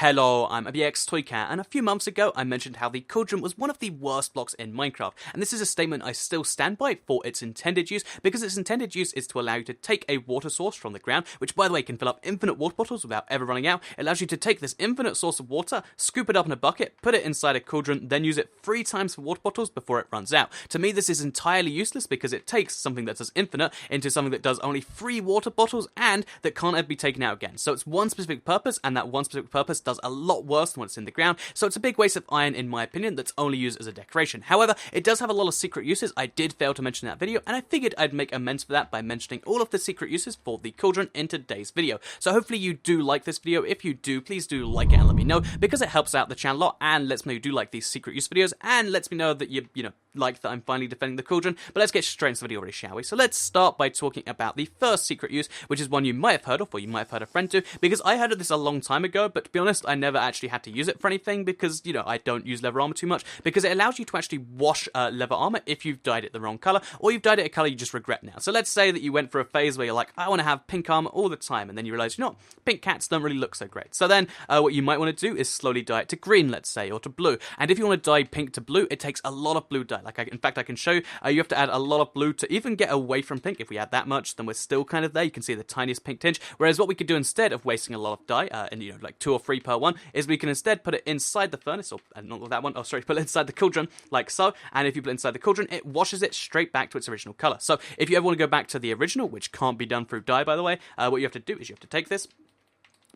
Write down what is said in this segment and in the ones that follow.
Hello, I'm ABX Toycat, and a few months ago I mentioned how the Cauldron was one of the worst blocks in Minecraft, and this is a statement I still stand by for its intended use, because its intended use is to allow you to take a water source from the ground, which by the way can fill up infinite water bottles without ever running out. It allows you to take this infinite source of water, scoop it up in a bucket, put it inside a Cauldron, then use it 3 times for water bottles before it runs out. To me this is entirely useless because it takes something that does infinite into something that does only 3 water bottles and that can't ever be taken out again. So it's one specific purpose, and that one specific purpose does a lot worse than what's in the ground, so it's a big waste of iron in my opinion that's only used as a decoration. However, it does have a lot of secret uses. I did fail to mention in that video, and I figured I'd make amends for that by mentioning all of the secret uses for the Cauldron in today's video. So hopefully you do like this video. If you do, please do like it and let me know, because it helps out the channel a lot and lets me know you do like these secret use videos and lets me know that you know, like that I'm finally defending the Cauldron. But let's get straight into the video already, shall we? So let's start by talking about the first secret use, which is one you might have heard of, or you might have heard a friend to, because I heard of this a long time ago, but to be honest, I never actually had to use it for anything because, you know, I don't use leather armor too much, because it allows you to actually wash leather armor if you've dyed it the wrong color, or you've dyed it a color you just regret now. So let's say that you went for a phase where you're like, I want to have pink armor all the time, and then you realize, you know what, pink cats don't really look so great. So then what you might want to do is slowly dye it to green, let's say, or to blue. And if you want to dye pink to blue, it takes a lot of blue dye. Like, in fact, I can show you, you have to add a lot of blue to even get away from pink. If we add that much, then we're still kind of there. You can see the tiniest pink tinge. Whereas what we could do instead of wasting a lot of dye, and you know, like 2 or 3 per one, is we can instead put it inside the furnace, or not that one, oh sorry, put it inside the Cauldron, like so, and if you put it inside the Cauldron, it washes it straight back to its original color. So if you ever want to go back to the original, which can't be done through dye by the way, what you have to do is you have to take this,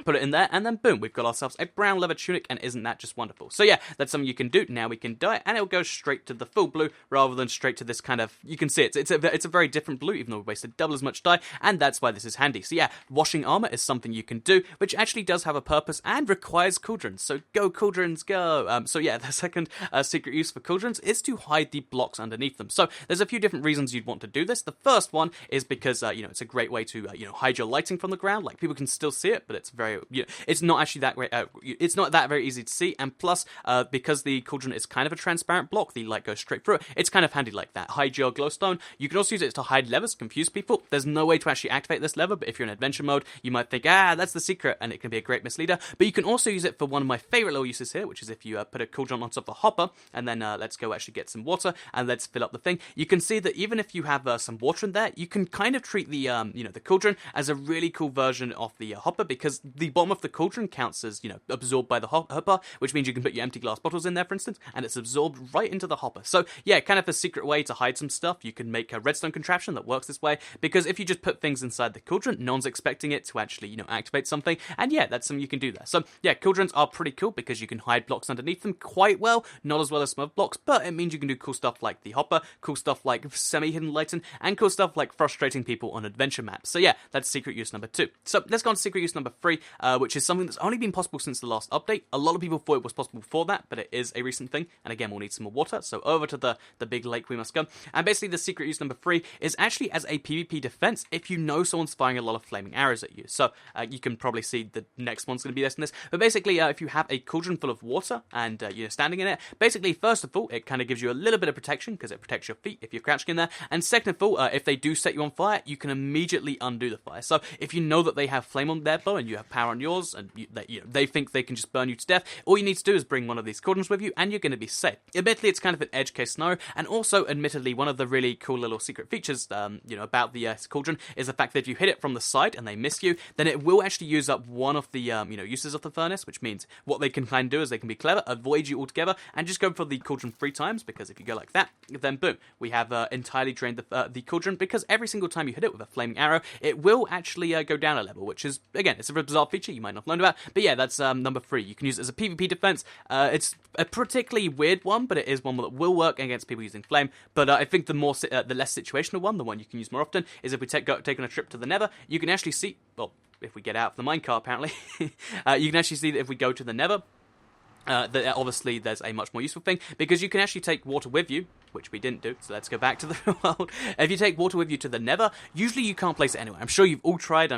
put it in there, and then boom, we've got ourselves a brown leather tunic, and isn't that just wonderful? So yeah, that's something you can do. Now we can dye it, and it'll go straight to the full blue, rather than straight to this kind of, you can see it's a very different blue, even though we wasted double as much dye, and that's why this is handy. So yeah, washing armor is something you can do, which actually does have a purpose, and requires Cauldrons, so go Cauldrons, go! So yeah, the second secret use for Cauldrons is to hide the blocks underneath them. So there's a few different reasons you'd want to do this. The first one is because, you know, it's a great way to, you know, hide your lighting from the ground. Like, people can still see it, but it's very, you know, it's not actually that great, it's not that very easy to see, and plus, because the Cauldron is kind of a transparent block, the light goes straight through it, it's kind of handy like that. Hide your glowstone. You can also use it to hide levers, confuse people. There's no way to actually activate this lever, but if you're in adventure mode, you might think, that's the secret, and it can be a great misleader. But you can also use it for one of my favorite little uses here, which is if you put a Cauldron on top of the hopper, and then let's go actually get some water, and let's fill up the thing. You can see that even if you have some water in there, you can kind of treat the, you know, the Cauldron as a really cool version of the hopper, because the bottom of the Cauldron counts as, you know, absorbed by the hopper, which means you can put your empty glass bottles in there, for instance, and it's absorbed right into the hopper. So yeah, kind of a secret way to hide some stuff. You can make a redstone contraption that works this way, because if you just put things inside the Cauldron, no one's expecting it to actually, you know, activate something, and yeah, that's something you can do there. So yeah, Cauldrons are pretty cool because you can hide blocks underneath them quite well, not as well as some other blocks, but it means you can do cool stuff like the hopper, cool stuff like semi-hidden lighting, and cool stuff like frustrating people on adventure maps. So yeah, that's secret use number 2. So let's go on to secret use number 3, which is something that's only been possible since the last update. A lot of people thought it was possible before that, but it is a recent thing, and again, we'll need some more water, so over to the big lake we must go. And basically the secret use number 3 is actually as a PvP defense if you know someone's firing a lot of flaming arrows at you. So you can probably see the next one's going to be less than this, but basically if you have a Cauldron full of water and you're standing in it, basically first of all, it kind of gives you a little bit of protection because it protects your feet if you're crouching in there, and second of all, if they do set you on fire, you can immediately undo the fire. So if you know that they have flame on their bow and you have power on yours, and they think they can just burn you to death, all you need to do is bring one of these Cauldrons with you and you're going to be safe. Admittedly, it's kind of an edge case scenario, and also admittedly one of the really cool little secret features you know, about the Cauldron is the fact that if you hit it from the side and they miss you, then it will actually use up one of the you know, uses of the furnace, which means what they can kind of do is they can be clever, avoid you altogether, and just go for the Cauldron 3 times, because if you go like that, then boom, we have entirely drained the Cauldron, because every single time you hit it with a flaming arrow, it will actually go down a level, which is, again, it's a bizarre feature you might not have learned about, but yeah, that's number 3. You can use it as a PvP defense. It's a particularly weird one, but it is one that will work against people using flame. But I think the less situational one, the one you can use more often, is if we take on a trip to the Nether, you can actually see, well, if we get out of the minecart apparently, you can actually see that if we go to the Nether, that obviously there's a much more useful thing, because you can actually take water with you, which we didn't do, so let's go back to the real world. If you take water with you to the Nether, usually you can't place it anywhere. I'm sure you've all tried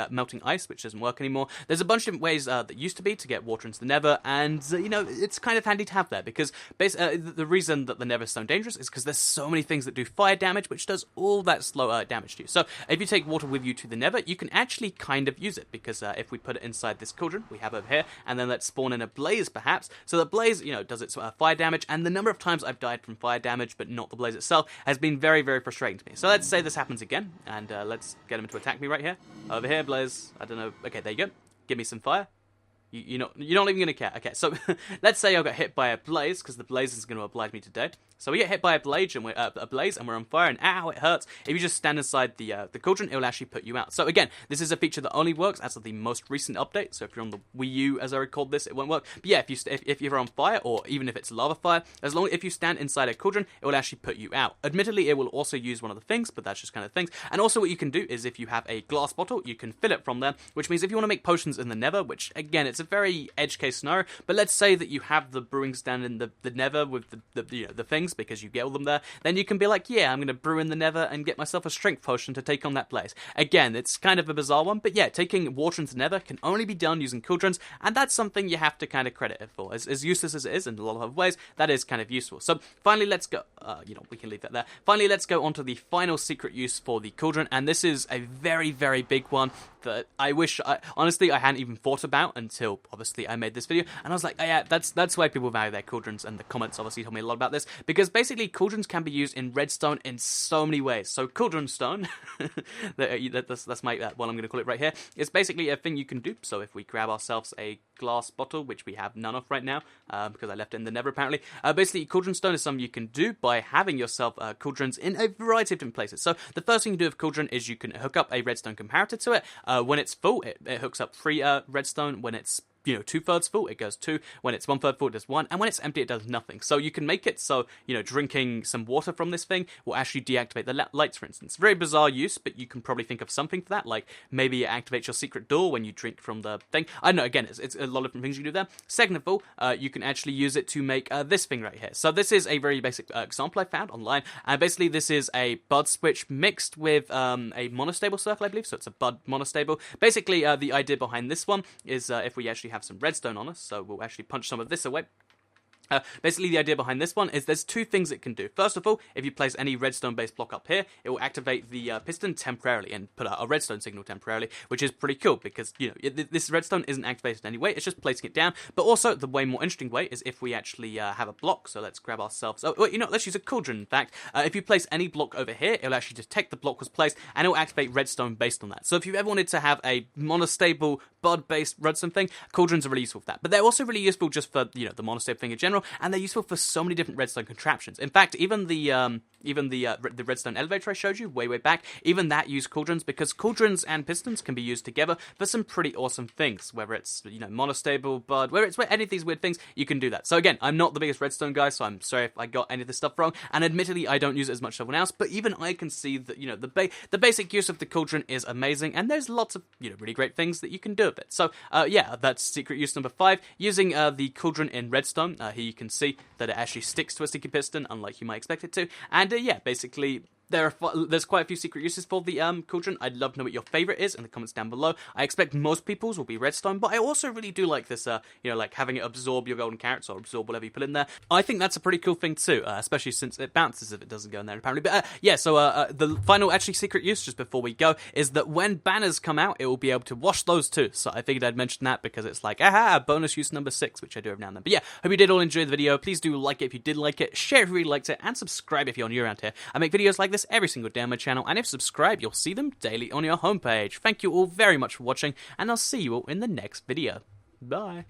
melting ice, which doesn't work anymore. There's a bunch of different ways that used to be to get water into the Nether, and it's kind of handy to have there, because the reason that the Nether is so dangerous is because there's so many things that do fire damage, which does all that slow damage to you. So if you take water with you to the Nether, you can actually kind of use it, because if we put it inside this cauldron we have over here, and then let's spawn in a blaze perhaps, so the blaze, does its fire damage, and the number of times I've died from fire damage but not the blaze itself has been very, very frustrating to me. So let's say this happens again, and let's get him to attack me right here. Over here, blaze, I don't know, okay, there you go. Give me some fire. You're not even going to care. Okay, so let's say I got hit by a blaze, because the blaze is going to oblige me today. So we get hit by a blaze, and we're on fire, and ow, it hurts. If you just stand inside the cauldron, it will actually put you out. So again, this is a feature that only works as of the most recent update. So if you're on the Wii U, as I record this, it won't work. But yeah, if you're on fire, or even if it's lava fire, if you stand inside a cauldron, it will actually put you out. Admittedly, it will also use one of the things, but that's just kind of things. And also what you can do is, if you have a glass bottle, you can fill it from there, which means if you want to make potions in the Nether, which again, it's a very edge case scenario, but let's say that you have the brewing stand in the Nether with the things, because you get all them there, then you can be like, yeah, I'm going to brew in the Nether and get myself a strength potion to take on that blaze. Again, it's kind of a bizarre one, but yeah, taking water into Nether can only be done using cauldrons, and that's something you have to kind of credit it for. As useless as it is in a lot of other ways, that is kind of useful. So finally, let's go, we can leave that there. Finally, let's go on to the final secret use for the cauldron, and this is a very, very big one that I wish, honestly, I hadn't even thought about until, obviously, I made this video, and I was like, oh, yeah, that's why people value their cauldrons, and the comments obviously told me a lot about this, because basically, cauldrons can be used in redstone in so many ways. So cauldron stone, that's my what I'm going to call it right here, it's basically a thing you can do. So if we grab ourselves a glass bottle, which we have none of right now, because I left it in the Nether apparently, basically cauldron stone is something you can do by having yourself cauldrons in a variety of different places. So the first thing you do with cauldron is you can hook up a redstone comparator to it. When it's full, it hooks up 3 redstone. When it's 2/3 full, it goes 2. When it's 1/3 full, it does 1. And when it's empty, it does nothing. So you can make it so, drinking some water from this thing will actually deactivate the lights, for instance. Very bizarre use, but you can probably think of something for that. Like, maybe it activates your secret door when you drink from the thing. I don't know, again, it's a lot of different things you can do there. Second of all, you can actually use it to make this thing right here. So this is a very basic example I found online. And basically, this is a bud switch mixed with a monostable circle, I believe. So it's a bud monostable. Basically, the idea behind this one is if we actually have some redstone on us, so we'll actually punch some of this away. Basically, the idea behind this one is there's 2 things it can do. First of all, if you place any redstone-based block up here, it will activate the piston temporarily and put out a redstone signal temporarily, which is pretty cool because, this redstone isn't activated anyway, it's just placing it down. But also, the way more interesting way is if we actually have a block, so let's grab ourselves... Oh, wait, let's use a cauldron, in fact. If you place any block over here, it'll actually detect the block was placed, and it'll activate redstone based on that. So if you've ever wanted to have a monostable, bud-based redstone thing, cauldrons are really useful for that. But they're also really useful just for, the monostable thing in general, and they're useful for so many different redstone contraptions. In fact, even the redstone elevator I showed you way back, even that used cauldrons, because cauldrons and pistons can be used together for some pretty awesome things. Whether it's monostable, bud, whether it's any of these weird things, you can do that. So again, I'm not the biggest redstone guy, so I'm sorry if I got any of this stuff wrong. And admittedly, I don't use it as much as everyone else. But even I can see that the basic use of the cauldron is amazing, and there's lots of really great things that you can do with it. So yeah, that's secret use number 5, using the cauldron in redstone. Here you can see that it actually sticks to a sticky piston, unlike you might expect it to. And yeah, basically, there's quite a few secret uses for the cauldron. I'd love to know what your favorite is in the comments down below. I expect most people's will be redstone, but I also really do like this, like having it absorb your golden carrots or absorb whatever you put in there. I think that's a pretty cool thing too, especially since it bounces if it doesn't go in there apparently. But yeah, so the final actually secret use, just before we go, is that when banners come out, it will be able to wash those too. So I figured I'd mention that because it's like, aha, bonus use number 6, which I do every now and then. But yeah, hope you did all enjoy the video. Please do like it if you did like it, share if you really liked it, and subscribe if you're new around here. I make videos like this every single day on my channel, and if subscribed, you'll see them daily on your homepage. Thank you all very much for watching, and I'll see you all in the next video. Bye.